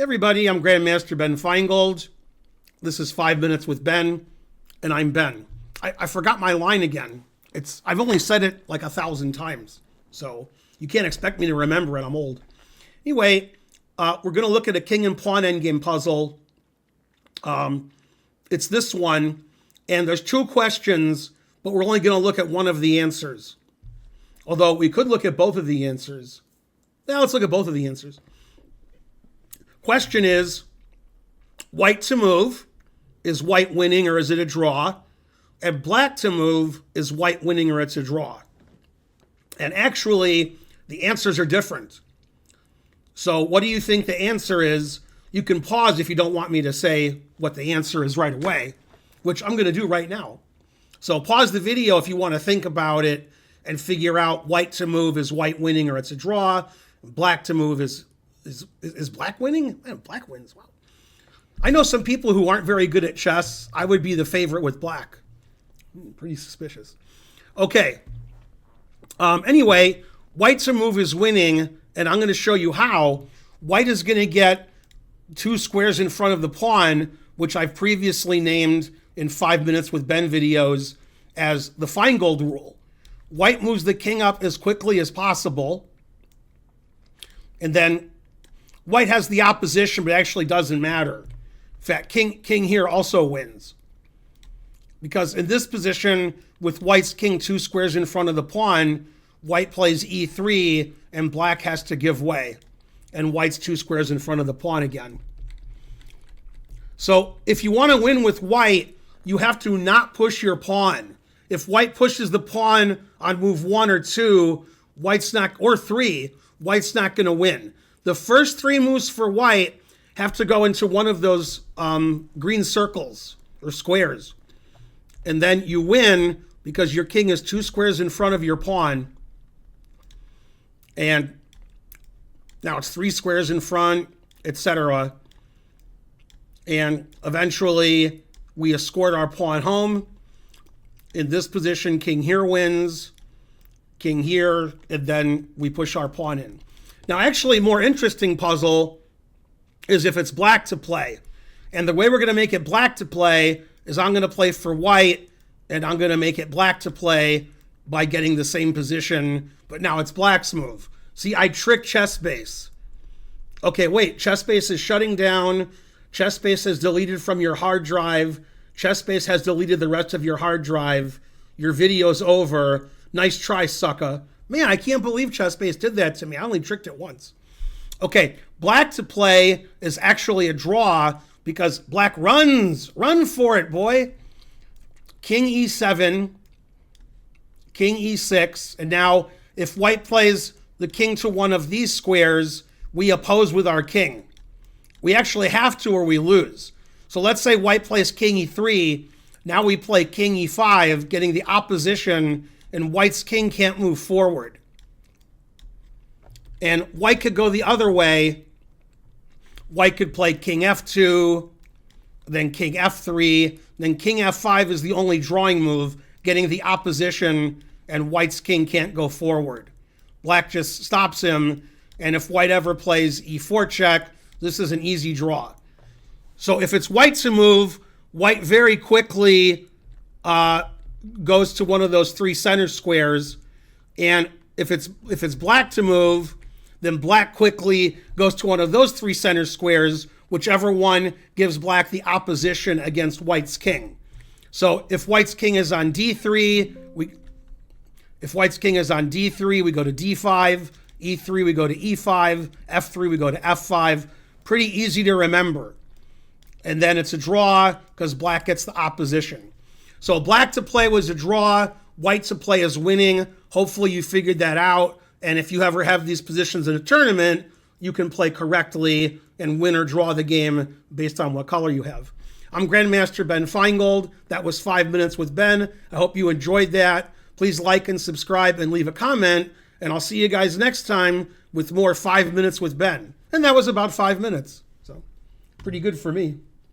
Hey everybody, I'm Grandmaster Ben Feingold. This is 5 Minutes with Ben, and I'm Ben. I forgot my line again. I've only said it like 1,000 times, so you can't expect me to remember it. I'm old. Anyway, we're going to look at a king and pawn endgame puzzle. It's this one, and there's two questions, but we're only going to look at one of the answers. Although we could look at both of the answers. Now let's look at both of the answers. Question is, white to move, is white winning or is it a draw? And black to move, is white winning or it's a draw? And actually, the answers are different. So what do you think the answer is? You can pause if you don't want me to say what the answer is right away, which I'm going to do right now. So pause the video if you want to think about it and figure out white to move is white winning or it's a draw. Black to move is black winning? Man, black wins. Wow. I know some people who aren't very good at chess. I would be the favorite with black. Pretty suspicious. Okay. Anyway, white to move is winning, and I'm going to show you how. White is going to get two squares in front of the pawn, which I've previously named in 5 Minutes with Ben videos as the Feingold rule. White moves the king up as quickly as possible, and then white has the opposition, but it actually doesn't matter. In fact, king here also wins. Because in this position, with white's king 2 squares in front of the pawn, white plays e3, and black has to give way. And white's 2 squares in front of the pawn again. So if you want to win with white, you have to not push your pawn. If white pushes the pawn on move 1 or 2, or 3, white's not going to win. The first 3 moves for white have to go into one of those green circles or squares. And then you win because your king is 2 squares in front of your pawn. And now it's 3 squares in front, etc. And eventually we escort our pawn home. In this position, king here wins, king here, and then we push our pawn in. Now, actually, a more interesting puzzle is if it's black to play. And the way we're going to make it black to play is I'm going to play for white, and I'm going to make it black to play by getting the same position, but now it's black's move. See, I tricked chessbase. Okay, wait, chessbase is shutting down. Chessbase has deleted from your hard drive. Chessbase has deleted the rest of your hard drive. Your video's over. Nice try, sucker. Man, I can't believe chessbase did that to me. I only tricked it once. Okay, black to play is actually a draw because black runs. Run for it, boy. King e7, king e6, and now if white plays the king to one of these squares, we oppose with our king. We actually have to or we lose. So let's say white plays king e3. Now we play king e5, getting the opposition, and white's king can't move forward. And white could go the other way. White could play king f2, then king f3, then king f5 is the only drawing move, getting the opposition, and white's king can't go forward. Black just stops him, and if white ever plays e4 check, this is an easy draw. So if it's white to move, white very quickly goes to one of those 3 center squares, and if it's black to move, then black quickly goes to one of those 3 center squares, whichever one gives black the opposition against white's king. So if white's king is on d3, we go to d5, e3 we go to e5, f3 we go to f5. Pretty easy to remember. And then it's a draw because black gets the opposition. So black to play was a draw, white to play is winning. Hopefully you figured that out. And if you ever have these positions in a tournament, you can play correctly and win or draw the game based on what color you have. I'm Grandmaster Ben Feingold. That was 5 Minutes with Ben. I hope you enjoyed that. Please like and subscribe and leave a comment. And I'll see you guys next time with more 5 Minutes with Ben. And that was about 5 minutes. So pretty good for me.